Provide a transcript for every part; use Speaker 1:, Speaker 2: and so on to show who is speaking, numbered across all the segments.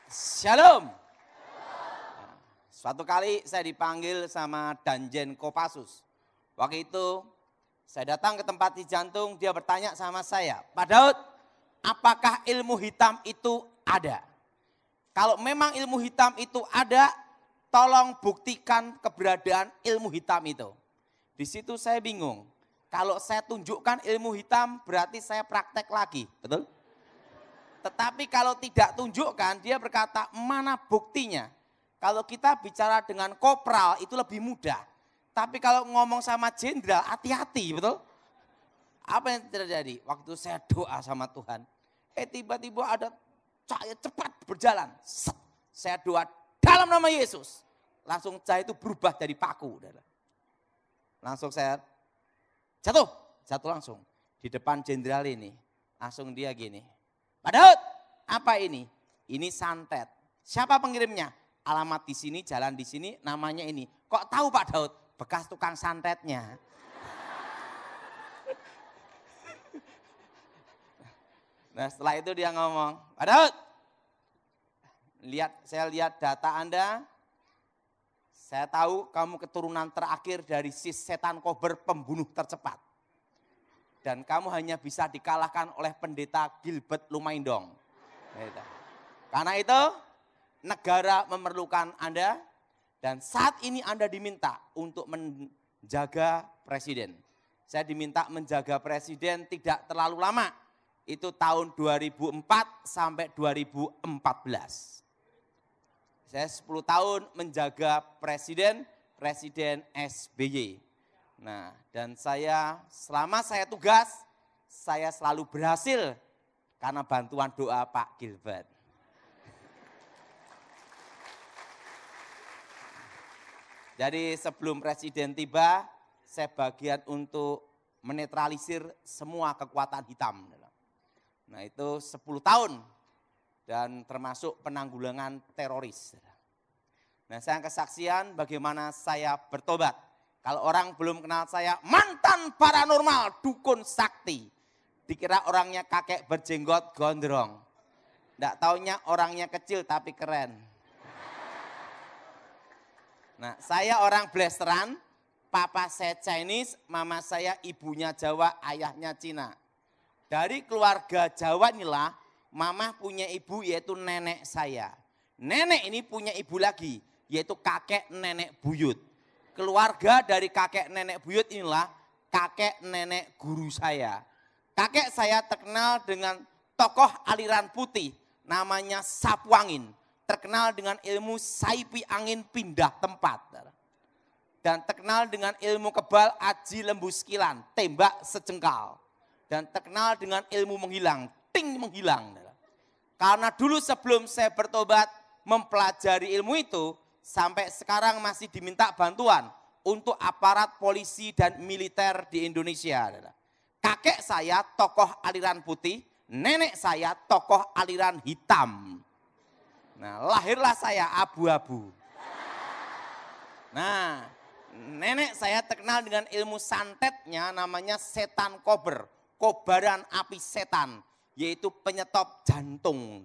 Speaker 1: Shalom. Suatu kali saya dipanggil sama Danjen Kopassus. Waktu itu saya datang ke tempat di jantung, dia bertanya sama saya, Pak Daud, apakah ilmu hitam itu ada? Kalau memang ilmu hitam itu ada, tolong buktikan keberadaan ilmu hitam itu. Di situ saya bingung, kalau saya tunjukkan ilmu hitam berarti saya praktek lagi, betul? Tetapi kalau tidak tunjukkan, dia berkata, mana buktinya? Kalau kita bicara dengan kopral itu lebih mudah. Tapi kalau ngomong sama jenderal, hati-hati, betul? Apa yang terjadi? Waktu saya doa sama Tuhan, tiba-tiba ada cahaya cepat berjalan. Set, saya doa dalam nama Yesus. Langsung cahaya itu berubah jadi paku. Langsung saya jatuh langsung. Di depan jenderal ini, langsung dia gini. Pak Daud, apa ini? Ini santet. Siapa pengirimnya? Alamat di sini, jalan di sini, namanya ini. Kok tahu Pak Daud? Bekas tukang santetnya. Nah setelah itu dia ngomong, Pak Daud, saya lihat data Anda, saya tahu kamu keturunan terakhir dari si setan kober pembunuh tercepat. Dan kamu hanya bisa dikalahkan oleh pendeta Gilbert Lumaindong. Karena itu negara memerlukan Anda dan saat ini Anda diminta untuk menjaga presiden. Saya diminta menjaga presiden tidak terlalu lama. Itu tahun 2004 sampai 2014. Saya 10 tahun menjaga presiden SBY. Nah, dan selama saya tugas, saya selalu berhasil karena bantuan doa Pak Gilbert. Jadi sebelum presiden tiba, saya bagian untuk menetralisir semua kekuatan hitam. Nah itu 10 tahun dan termasuk penanggulangan teroris. Nah saya kesaksian bagaimana saya bertobat. Kalau orang belum kenal saya, mantan paranormal, dukun sakti. Dikira orangnya kakek berjenggot gondrong. Nggak taunya orangnya kecil tapi keren. Nah saya orang blasteran, papa saya Chinese, mama saya ibunya Jawa, ayahnya Cina. Dari keluarga Jawa inilah, mama punya ibu yaitu nenek saya. Nenek ini punya ibu lagi, yaitu kakek nenek buyut. Keluarga dari kakek nenek buyut inilah kakek nenek guru saya. Kakek saya terkenal dengan tokoh aliran putih namanya Sapuangin. Terkenal dengan ilmu saipi angin pindah tempat. Dan terkenal dengan ilmu kebal aji lembu sekilan, tembak sejengkal. Dan terkenal dengan ilmu menghilang, ting menghilang. Karena dulu sebelum saya bertobat mempelajari ilmu itu, sampai sekarang masih diminta bantuan untuk aparat polisi dan militer di Indonesia. Kakek saya tokoh aliran putih, nenek saya tokoh aliran hitam. Nah, lahirlah saya abu-abu. Nah, nenek saya terkenal dengan ilmu santetnya namanya setan kober, kobaran api setan, yaitu penyetop jantung.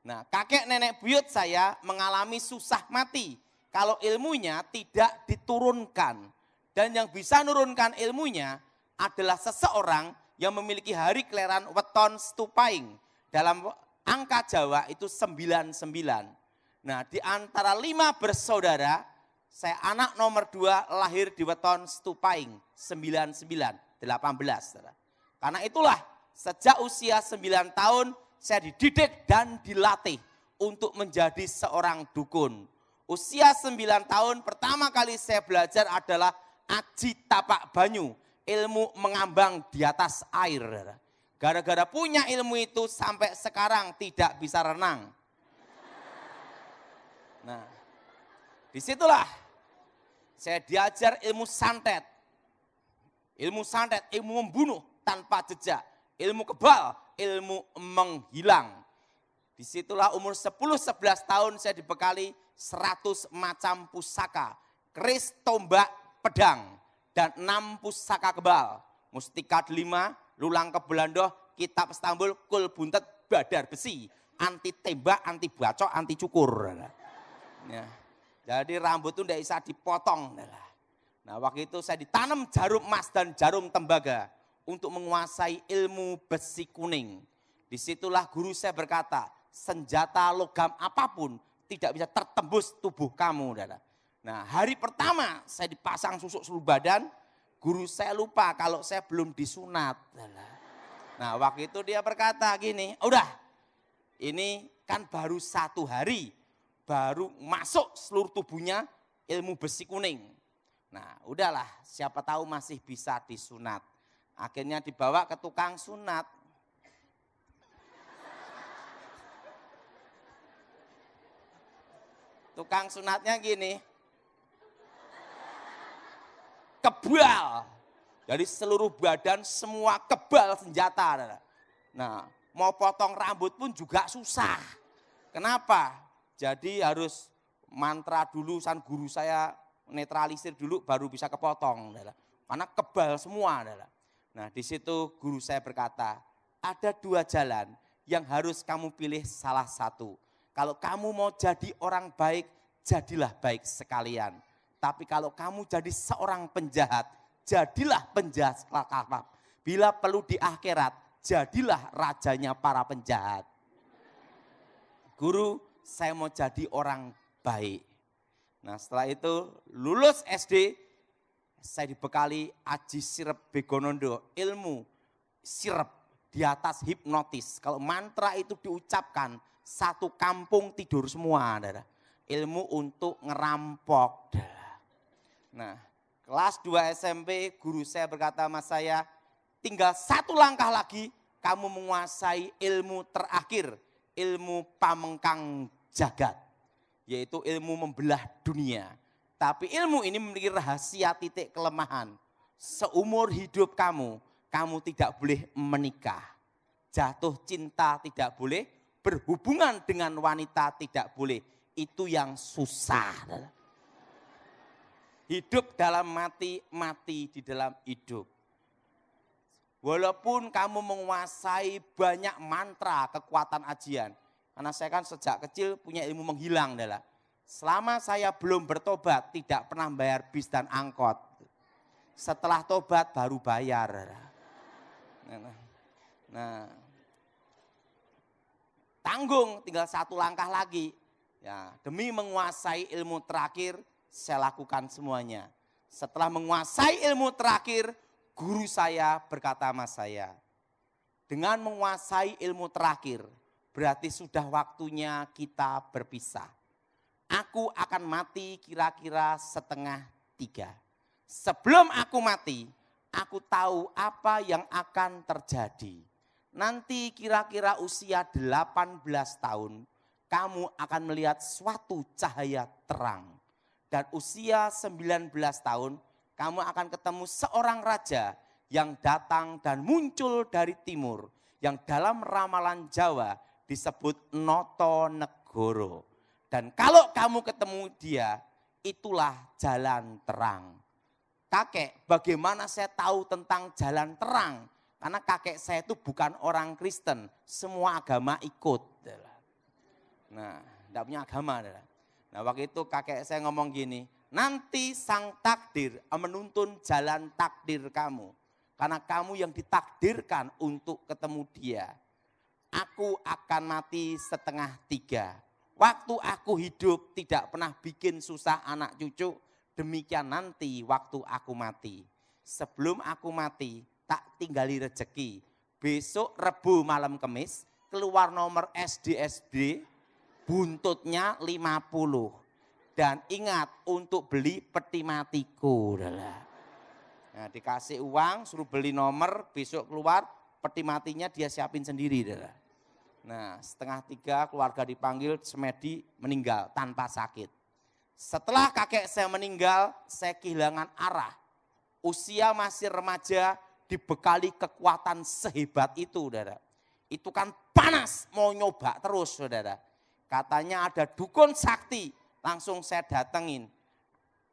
Speaker 1: Nah, kakek nenek buyut saya mengalami susah mati kalau ilmunya tidak diturunkan. Dan yang bisa menurunkan ilmunya adalah seseorang yang memiliki hari kelahiran weton stupaing. Dalam angka Jawa itu 99. Nah, di antara 5 bersaudara, saya anak nomor 2 lahir di weton stupaing 99, 18. Karena itulah sejak usia 9 tahun, saya dididik dan dilatih untuk menjadi seorang dukun. Usia 9 tahun pertama kali saya belajar adalah aji tapak banyu, ilmu mengambang di atas air. Gara-gara punya ilmu itu sampai sekarang tidak bisa renang. Nah, disitulah saya diajar ilmu santet. Ilmu santet, ilmu membunuh tanpa jejak. Ilmu kebal, ilmu menghilang. Disitulah umur 10-11 tahun saya dibekali 100 macam pusaka. Keris, tombak, pedang, dan 6 pusaka kebal. Mustika 5, lulang kebelandoh, kitab Istanbul, kul buntet, badar besi. anti tembak, anti bacok, anti cukur. Ya. Jadi rambut itu tidak bisa dipotong. Nah waktu itu saya ditanam jarum emas dan jarum tembaga untuk menguasai ilmu besi kuning. Disitulah guru saya berkata, senjata logam apapun tidak bisa tertembus tubuh kamu. Nah hari pertama saya dipasang susuk seluruh badan, guru saya lupa kalau saya belum disunat. Nah waktu itu dia berkata gini, udah ini kan baru 1 hari, baru masuk seluruh tubuhnya ilmu besi kuning. Nah udahlah siapa tahu masih bisa disunat. Akhirnya dibawa ke tukang sunat. Tukang sunatnya gini, kebal. Dari seluruh badan semua kebal senjata. Nah, mau potong rambut pun juga susah. Kenapa? Jadi harus mantra dulu, guru saya netralisir dulu baru bisa kepotong. Karena kebal semua. Nah, di situ guru saya berkata, ada 2 jalan yang harus kamu pilih salah satu. Kalau kamu mau jadi orang baik, jadilah baik sekalian. Tapi kalau kamu jadi seorang penjahat, jadilah penjahat kelak. Bila perlu di akhirat, jadilah rajanya para penjahat. Guru, saya mau jadi orang baik. Nah setelah itu lulus SD, saya dibekali Aji Sirep Begonondo, ilmu sirep di atas hipnotis. Kalau mantra itu diucapkan, satu kampung tidur semua. Ilmu untuk ngerampok. Nah, kelas 2 SMP guru saya berkata sama saya, tinggal 1 langkah lagi kamu menguasai ilmu terakhir, ilmu pamengkang jagat, yaitu ilmu membelah dunia. Tapi ilmu ini memiliki rahasia titik kelemahan. Seumur hidup kamu, kamu tidak boleh menikah, jatuh cinta tidak boleh, berhubungan dengan wanita tidak boleh. Itu yang susah. Hidup dalam mati, mati di dalam hidup. Walaupun kamu menguasai banyak mantra kekuatan ajian. Karena saya kan sejak kecil punya ilmu menghilang. Selama saya belum bertobat tidak pernah bayar bis dan angkot. Setelah tobat baru bayar. Nah, tanggung tinggal 1 langkah lagi. Ya, demi menguasai ilmu terakhir, saya lakukan semuanya. Setelah menguasai ilmu terakhir, guru saya berkata sama saya, dengan menguasai ilmu terakhir, berarti sudah waktunya kita berpisah. Aku akan mati kira-kira 2:30. Sebelum aku mati, aku tahu apa yang akan terjadi. Nanti kira-kira usia 18 tahun, kamu akan melihat suatu cahaya terang. Dan usia 19 tahun, kamu akan ketemu seorang raja yang datang dan muncul dari timur. Yang dalam ramalan Jawa disebut Notonegoro. Dan kalau kamu ketemu dia, itulah jalan terang. Kakek, bagaimana saya tahu tentang jalan terang? Karena kakek saya itu bukan orang Kristen, semua agama ikut. Nah, tidak punya agama. Nah waktu itu kakek saya ngomong gini, nanti sang takdir menuntun jalan takdir kamu. Karena kamu yang ditakdirkan untuk ketemu dia. Aku akan mati 2:30. Waktu aku hidup tidak pernah bikin susah anak cucu, demikian nanti waktu aku mati. Sebelum aku mati, tak tinggali rezeki. Besok Rebu malam Kemis, keluar nomor SD, buntutnya 50. Dan ingat untuk beli peti matiku. Nah, dikasih uang, suruh beli nomor, besok keluar peti matinya dia siapin sendiri. Nah 2:30 keluarga dipanggil, semedi meninggal tanpa sakit. Setelah kakek saya meninggal, saya kehilangan arah. Usia masih remaja, dibekali kekuatan sehebat itu, saudara. Itu kan panas, mau nyoba terus, saudara. Katanya ada dukun sakti, langsung saya datengin.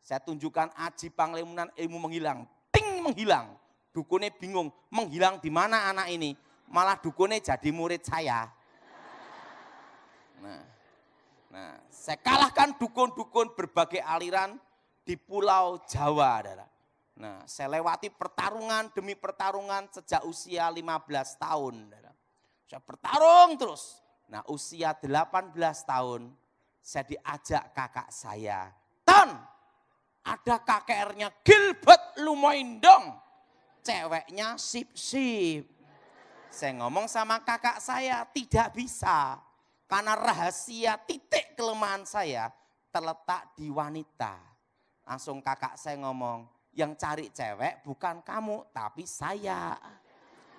Speaker 1: Saya tunjukkan Aji Panglimunan ilmu menghilang, ting menghilang. Dukunnya bingung, menghilang di mana anak ini? Malah dukunnya jadi murid saya. Nah, saya kalahkan dukun-dukun berbagai aliran di Pulau Jawa, saudara. Nah, saya lewati pertarungan demi pertarungan sejak usia 15 tahun. Saudara. Saya bertarung terus. Nah, usia 18 tahun, saya diajak kakak saya. Ton, ada KKR-nya Gilbert Lumoindong. Ceweknya sip-sip. Saya ngomong sama kakak saya, tidak bisa. Karena rahasia titik kelemahan saya terletak di wanita. Langsung kakak saya ngomong, yang cari cewek bukan kamu, tapi saya.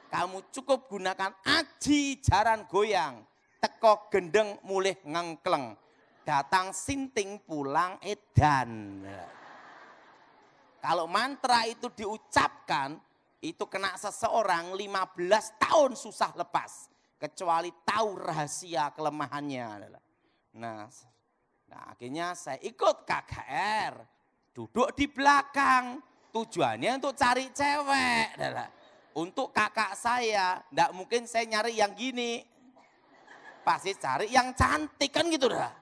Speaker 1: Kamu cukup gunakan aji jaran goyang. Teko gendeng mulih ngengkleng. Datang sinting pulang edan. Kalau mantra itu diucapkan, itu kena seseorang 15 tahun susah lepas. Kecuali tahu rahasia kelemahannya. Nah akhirnya saya ikut KKR. Duduk di belakang. Tujuannya untuk cari cewek. Untuk kakak saya, enggak mungkin saya nyari yang gini. Pasti cari yang cantik kan gitu dah.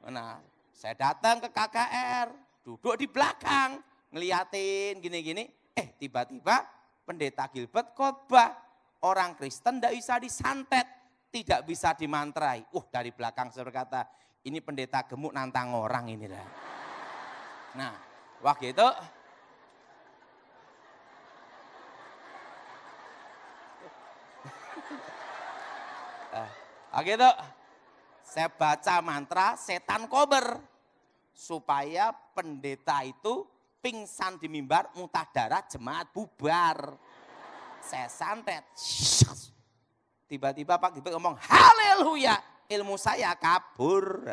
Speaker 1: Nah, saya datang ke KKR, duduk di belakang, ngeliatin gini-gini. Tiba-tiba pendeta Gilbert khotbah. Orang Kristen enggak bisa disantet, tidak bisa dimantrai. Dari belakang saya berkata, ini pendeta gemuk nantang orang ini dah. Nah, waktu itu saya baca mantra setan kober. Supaya pendeta itu pingsan di mimbar, muntah darah, jemaat bubar. Saya santet. Tiba-tiba Pak Gilbert ngomong, haleluya, ilmu saya kabur.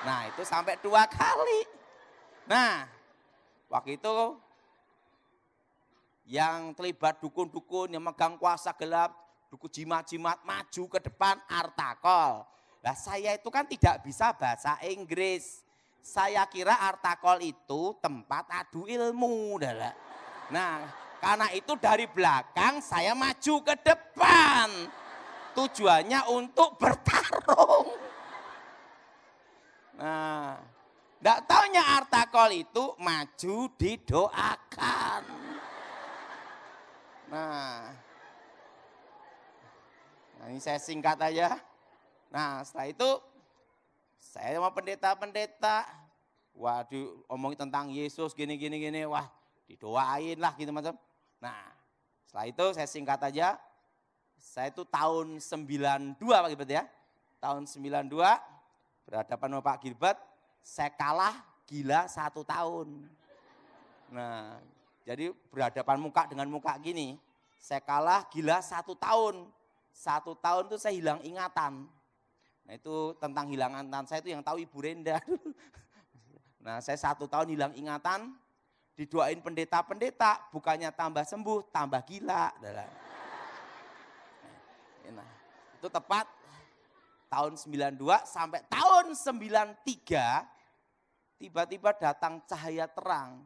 Speaker 1: Nah itu sampai 2 kali. Nah waktu itu yang terlibat dukun-dukun yang megang kuasa gelap, dukun jimat-jimat maju ke depan Artakol. Nah saya itu kan tidak bisa bahasa Inggris. Saya kira Artakol itu tempat adu ilmu. Nah karena itu dari belakang saya maju ke depan. Tujuannya untuk bertarung. Nah enggak taunya Artakol itu maju didoakan. Nah ini saya singkat aja. Nah setelah itu saya sama pendeta-pendeta, waduh omongin tentang Yesus gini. Wah didoain lah gitu macam. Nah setelah itu saya singkat aja. Saya itu tahun 92 Pak Gilbert ya. Tahun 92 berhadapan sama Pak Gilbert. Saya kalah gila 1 tahun. Nah jadi berhadapan muka dengan muka gini. Saya kalah gila 1 tahun. 1 tahun itu saya hilang ingatan. Nah itu tentang hilang ingatan saya itu yang tahu Ibu Renda. Nah saya 1 tahun hilang ingatan. Didoain pendeta-pendeta, bukannya tambah sembuh, tambah gila. Nah, itu tepat tahun 92 sampai tahun 93, tiba-tiba datang cahaya terang,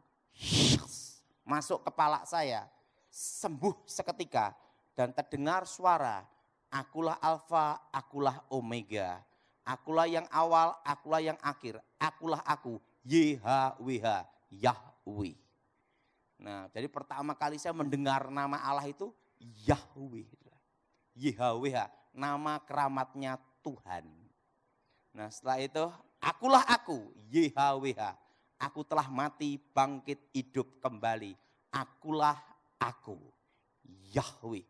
Speaker 1: masuk kepala saya, sembuh seketika, dan terdengar suara, akulah Alfa, akulah Omega, akulah yang awal, akulah yang akhir, akulah aku, YHWH, Yahweh. Nah, jadi pertama kali saya mendengar nama Allah itu Yahweh. YHWH, nama keramatnya Tuhan. Nah, setelah itu akulah aku, YHWH. Aku telah mati, bangkit, hidup kembali. Akulah aku, Yahweh.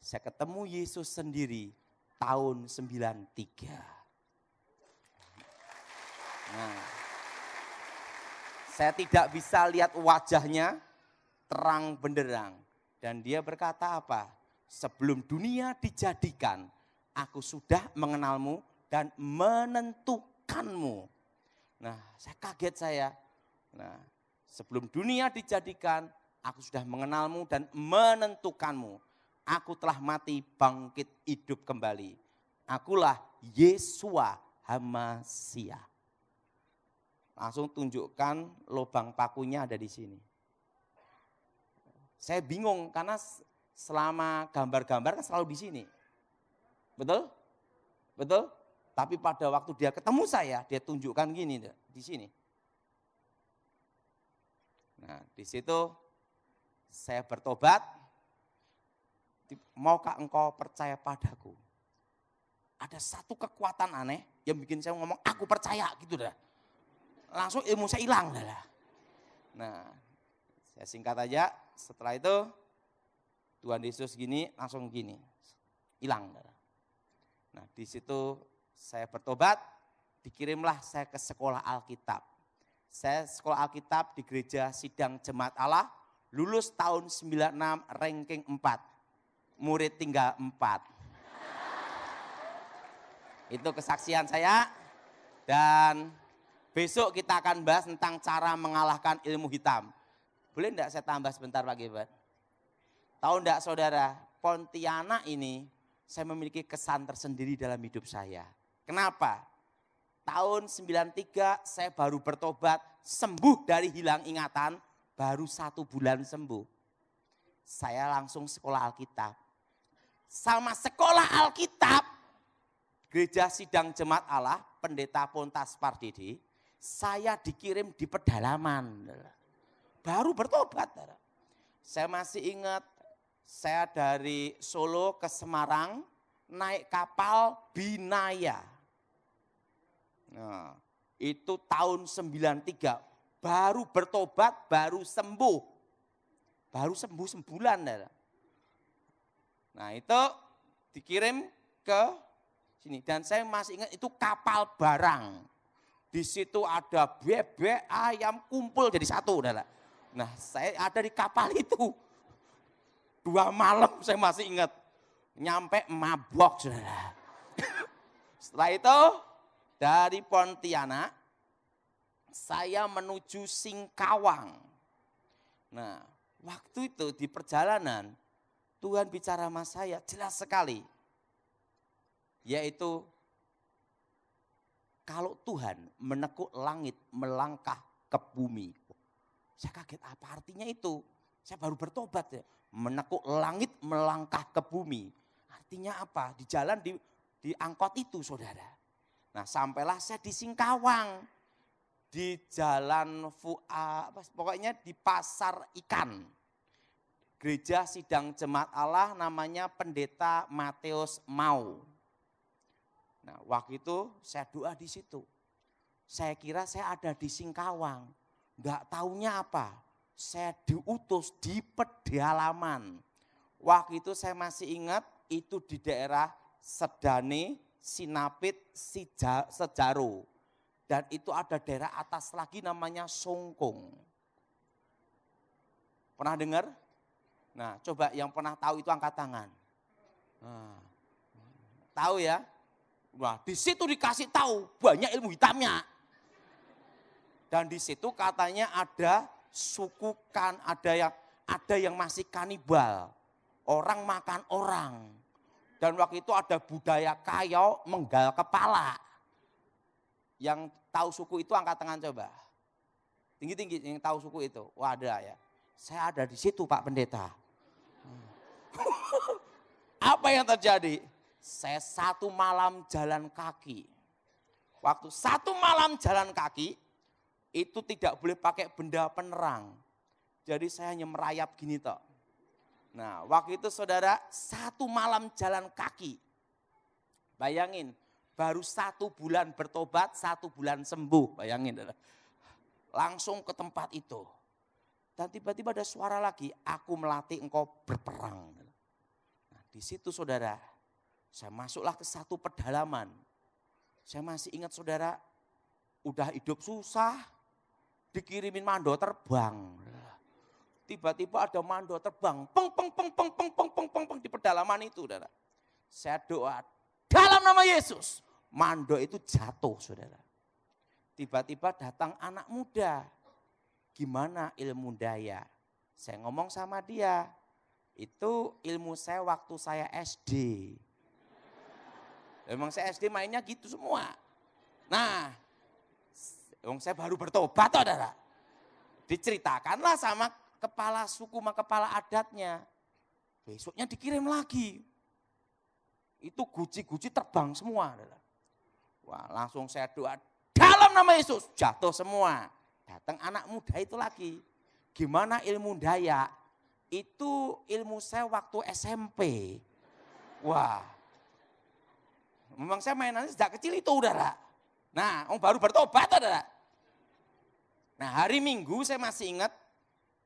Speaker 1: Saya ketemu Yesus sendiri tahun 93. Nah, saya tidak bisa lihat wajahnya terang benderang. Dan dia berkata apa? Sebelum dunia dijadikan, aku sudah mengenalmu dan menentukanmu. Nah, saya kaget saya. Nah, sebelum dunia dijadikan, aku sudah mengenalmu dan menentukanmu. Aku telah mati, bangkit, hidup kembali. Akulah Yesua Hamasyah. Langsung tunjukkan lubang pakunya ada di sini. Saya bingung karena selama gambar-gambar kan selalu di sini. Betul? Betul? Tapi pada waktu dia ketemu saya, dia tunjukkan gini di sini. Nah, di situ saya bertobat. Maukah engkau percaya padaku? Ada satu kekuatan aneh yang bikin saya ngomong, aku percaya gitu dah. Langsung ilmu saya hilang dah. Nah, saya singkat aja, setelah itu Tuhan Yesus gini, langsung gini, hilang dah. Nah, di situ saya bertobat, dikirimlah saya ke sekolah Alkitab. Saya sekolah Alkitab di gereja Sidang Jemaat Allah, lulus tahun 96, ranking 4. Murid tinggal 4. Itu kesaksian saya. Dan besok kita akan bahas tentang cara mengalahkan ilmu hitam. Boleh enggak saya tambah sebentar Pak Gilbert? Tahu enggak saudara, Pontianak ini saya memiliki kesan tersendiri dalam hidup saya. Kenapa? Tahun 93 saya baru bertobat, sembuh dari hilang ingatan, baru 1 bulan sembuh. Saya langsung sekolah Alkitab. Sama sekolah Alkitab, gereja Sidang Jemaat Allah, Pendeta Pontas Pardede, saya dikirim di pedalaman. Baru bertobat. Saya masih ingat, saya dari Solo ke Semarang, naik kapal Binaya. Nah, itu tahun 93, baru bertobat, baru sembuh. Baru sembuh sebulan. Nah itu dikirim ke sini. Dan saya masih ingat itu kapal barang. Di situ ada bebek, ayam kumpul jadi satu. Nah saya ada di kapal itu. 2 malam saya masih ingat. Nyampe mabok. Saudara. Setelah itu dari Pontianak saya menuju Singkawang. Nah waktu itu di perjalanan Tuhan bicara sama saya jelas sekali. Yaitu kalau Tuhan menekuk langit melangkah ke bumi. Saya kaget apa artinya itu. Saya baru bertobat ya. Menekuk langit melangkah ke bumi. Artinya apa? Di jalan di angkot itu saudara. Nah sampailah saya di Singkawang. Di jalan pokoknya di pasar ikan. Gereja Sidang Jemaat Allah namanya Pendeta Matius Mau. Nah, waktu itu saya doa di situ. Saya kira saya ada di Singkawang. Enggak taunya apa? Saya diutus di pedalaman. Waktu itu saya masih ingat itu di daerah Sedane, Sinapit, Sejaro. Dan itu ada daerah atas lagi namanya Songkong. Pernah dengar? Nah, coba yang pernah tahu itu angkat tangan. Nah, tahu ya? Wah, di situ dikasih tahu banyak ilmu hitamnya. Dan di situ katanya ada suku ada yang masih kanibal. Orang makan orang. Dan waktu itu ada budaya Kayau menggal kepala. Yang tahu suku itu angkat tangan coba. Tinggi-tinggi yang tahu suku itu. Wah, ada ya. Saya ada di situ Pak Pendeta. Apa yang terjadi? Saya 1 malam jalan kaki. Waktu 1 malam jalan kaki, itu tidak boleh pakai benda penerang. Jadi saya hanya merayap gini toh. Nah waktu itu saudara 1 malam jalan kaki. Bayangin, baru 1 bulan bertobat, 1 bulan sembuh. Bayangin. Langsung ke tempat itu. Dan tiba-tiba ada suara lagi, aku melatih engkau berperang. Nah, di situ saudara, saya masuklah ke satu pedalaman. Saya masih ingat saudara, udah hidup susah, dikirimin mando terbang. Tiba-tiba ada mando terbang, peng peng peng peng peng peng peng peng peng di pedalaman itu, saudara. Saya doa dalam nama Yesus, mando itu jatuh, saudara. Tiba-tiba datang anak muda. Gimana ilmu daya? Saya ngomong sama dia, itu ilmu saya waktu saya SD. Emang saya SD mainnya gitu semua. Nah, emang saya baru bertobat, saudara. Diceritakanlah sama kepala suku, sama kepala adatnya. Besoknya dikirim lagi. Itu guci-guci terbang semua, saudara. Wah, langsung saya doa dalam nama Yesus, jatuh semua. Datang anak muda itu lagi. Gimana ilmu Dayak? Itu ilmu saya waktu SMP. Wah, memang saya mainannya sejak kecil itu, saudara. Nah, baru bertobat, saudara. Nah, hari Minggu saya masih ingat,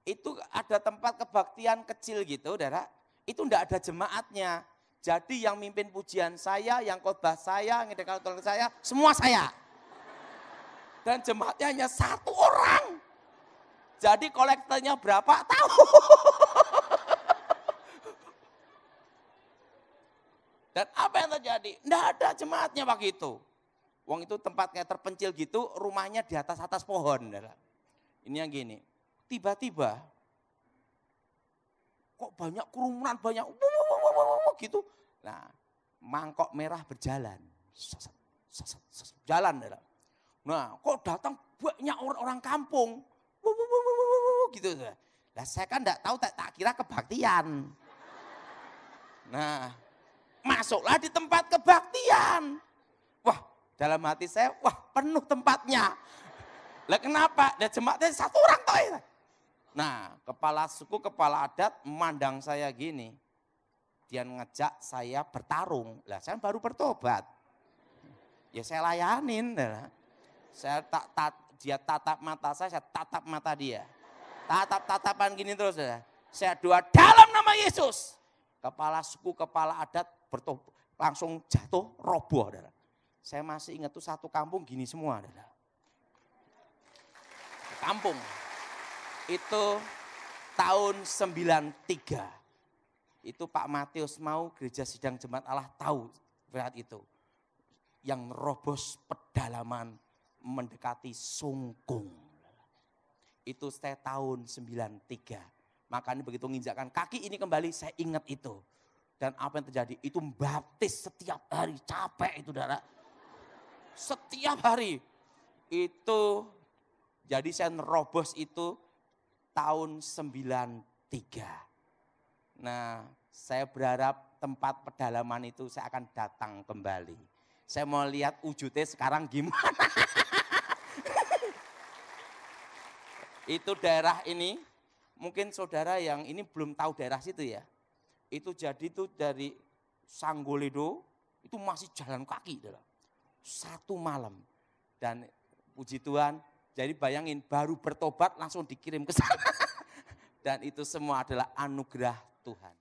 Speaker 1: itu ada tempat kebaktian kecil gitu, saudara. Itu enggak ada jemaatnya. Jadi yang mimpin pujian saya, yang khotbah saya, yang ngedekal saya, semua saya. Dan jemaatnya hanya satu orang. Jadi kolektornya berapa? Tahu. Dan apa yang terjadi? Enggak ada jemaatnya waktu itu. Wong itu tempatnya terpencil gitu, rumahnya di atas pohon. Ini yang gini, tiba-tiba kok banyak kerumunan, banyak gitu. Nah, mangkok merah berjalan. Jalan. Nah, kok datang banyak orang kampung. Gitu. Nah, saya kan enggak tahu, tak kira kebaktian. Nah, masuklah di tempat kebaktian. Wah, dalam hati saya, wah penuh tempatnya. Lah kenapa? Nah, jemaatnya satu orang toh. Nah, kepala suku, kepala adat memandang saya gini. Dia ngejak saya bertarung. Lah saya baru bertobat. Ya saya layanin. Saya dia tatap mata saya tatap mata dia. Tatap-tatapan gini terus. Saya doa dalam nama Yesus. Kepala suku, kepala adat langsung jatuh, roboh. Saya masih ingat tuh satu kampung gini semua. Kampung. Itu tahun 93. Itu Pak Matius mau gereja sidang jemaat Allah tahu saat itu. Yang nerobos pedalaman mendekati Sungkung. Itu saya tahun 93. Makanya begitu menginjakkan kaki ini kembali saya ingat itu. Dan apa yang terjadi? Itu baptis setiap hari, capek itu saudara. Setiap hari. Itu jadi saya nerobos itu tahun 93. Nah, saya berharap tempat pedalaman itu saya akan datang kembali. Saya mau lihat wujudnya sekarang gimana. Itu daerah ini, mungkin saudara yang ini belum tahu daerah situ ya. Itu jadi tuh dari Sanggoledo, itu masih jalan kaki. Satu malam. Dan puji Tuhan, jadi bayangin baru bertobat langsung dikirim ke sana. Dan itu semua adalah anugerah Tuhan.